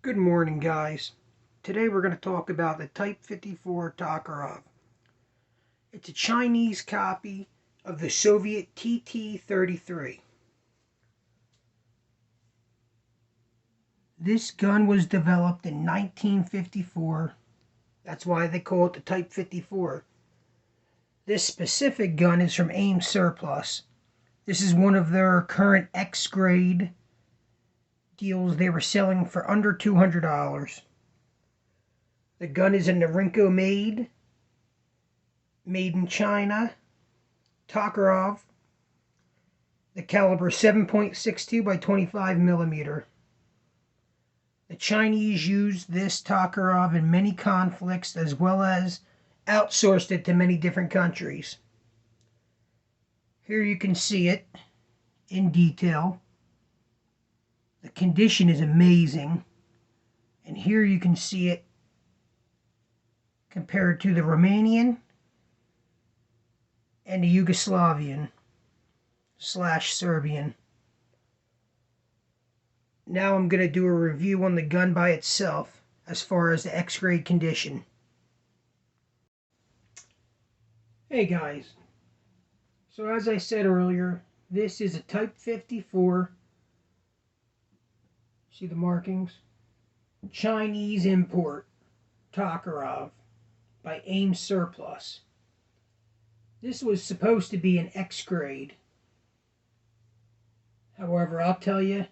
Good morning, guys. Today we're going to talk about the Type 54 Tokarev. It's a Chinese copy of the Soviet TT-33. This gun was developed in 1954. That's why they call it the Type 54. This specific gun is from AIM Surplus. This is one of their current X-grade deals. They were selling for under $200. The gun is a Norinco made in China, Tokarev. The caliber 7.62 by 25 millimeter. The Chinese used this Tokarev in many conflicts, as well as outsourced it to many different countries. Here you can see it in detail. The condition is amazing. And here you can see it compared to the Romanian and the Yugoslavian / Serbian. Now I'm going to do a review on the gun by itself as far as the X-grade condition. Hey guys, so as I said earlier, this is a Type 54, see the markings? Chinese import Tokarev by AIM Surplus. This was supposed to be an X-grade. However, I'll tell you,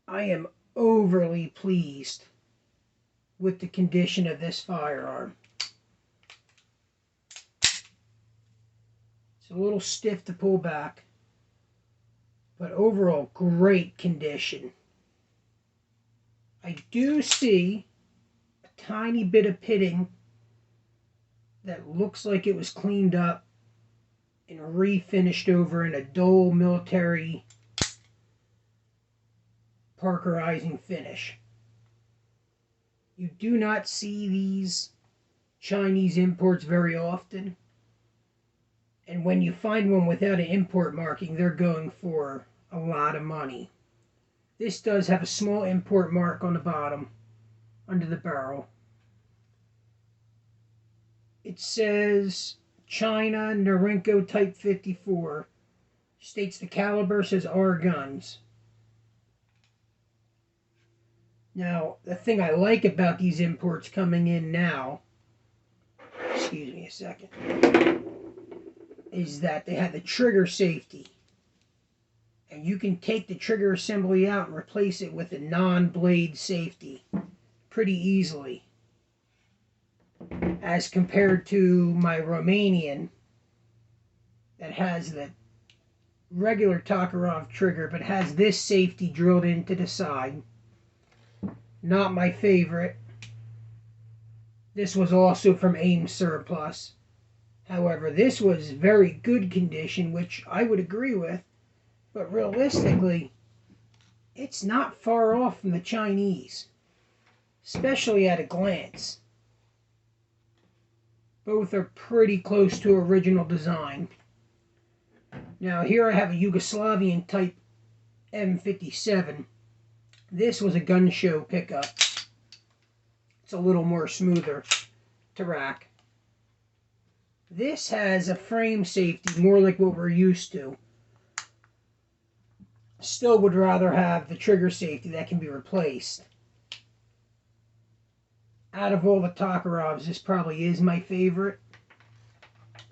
I am overly pleased with the condition of this firearm. It's a little stiff to pull back, but overall great condition. I do see a tiny bit of pitting that looks like it was cleaned up and refinished over in a dull military parkerizing finish. You do not see these Chinese imports very often, and when you find one without an import marking, they're going for a lot of money. This does have a small import mark on the bottom under the barrel. It says China Norinco Type 54. States the caliber, says R guns. Now, the thing I like about these imports coming in now, excuse me a second, is that they have the trigger safety. And you can take the trigger assembly out and replace it with a non-blade safety pretty easily, as compared to my Romanian that has the regular Tokarev trigger but has this safety drilled into the side. Not my favorite. This was also from AIM Surplus. However, this was very good condition, which I would agree with, but realistically, it's not far off from the Chinese, especially at a glance. Both are pretty close to original design. Now here I have a Yugoslavian Type M57. This was a gun show pickup. It's a little more smoother to rack. This has a frame safety, more like what we're used to. Still would rather have the trigger safety that can be replaced. Out of all the Tokarevs, this probably is my favorite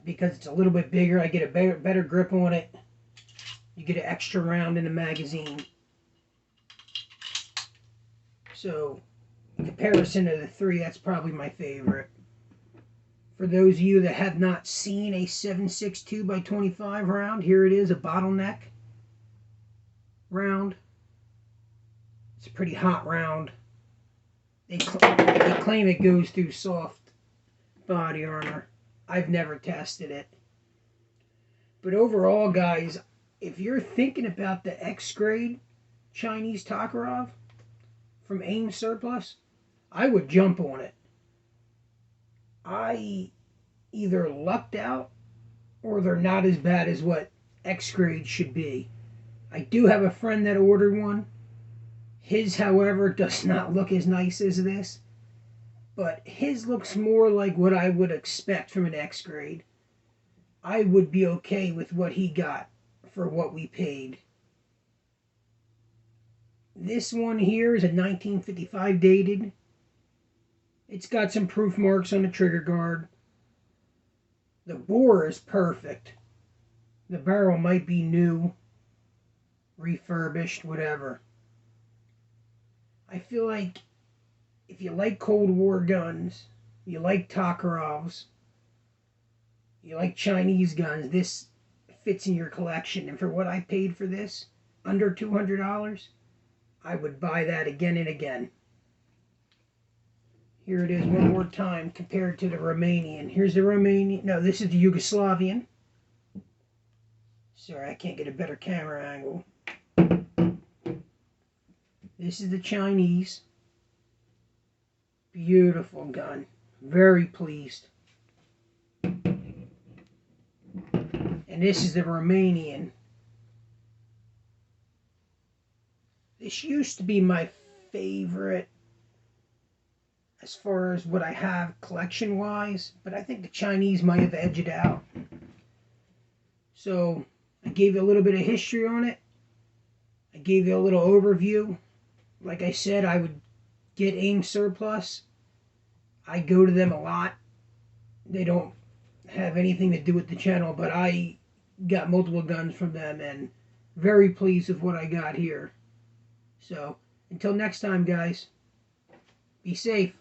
because it's a little bit bigger. I get a better grip on it. You get an extra round in the magazine. So, in comparison to the three, that's probably my favorite. For those of you that have not seen a 7.62 by 25 round, here it is, a bottleneck round. It's a pretty hot round. They claim it goes through soft body armor. I've never tested it. But overall, guys, if you're thinking about the X-grade Chinese Tokarev from AIM Surplus, I would jump on it. I either lucked out or they're not as bad as what X-grade should be. I do have a friend that ordered one. His, however, does not look as nice as this, but his looks more like what I would expect from an X grade. I would be okay with what he got for what we paid. This one here is a 1955 dated. It's got some proof marks on the trigger guard. The bore is perfect. The barrel might be new, refurbished, whatever. I feel like if you like Cold War guns, you like Tokarevs, you like Chinese guns, this fits in your collection. And for what I paid for this, under $200, I would buy that again and again. Here it is one more time compared to the Romanian. Here's the Romanian. No, this is the Yugoslavian. Sorry, I can't get a better camera angle. This is the Chinese. Beautiful gun. Very pleased. And this is the Romanian. This used to be my favorite as far as what I have collection-wise, but I think the Chinese might have edged it out. So I gave you a little bit of history on it. I gave you a little overview. Like I said, I would get AIM Surplus. I go to them a lot. They don't have anything to do with the channel, but I got multiple guns from them and very pleased with what I got here. So until next time, guys, be safe.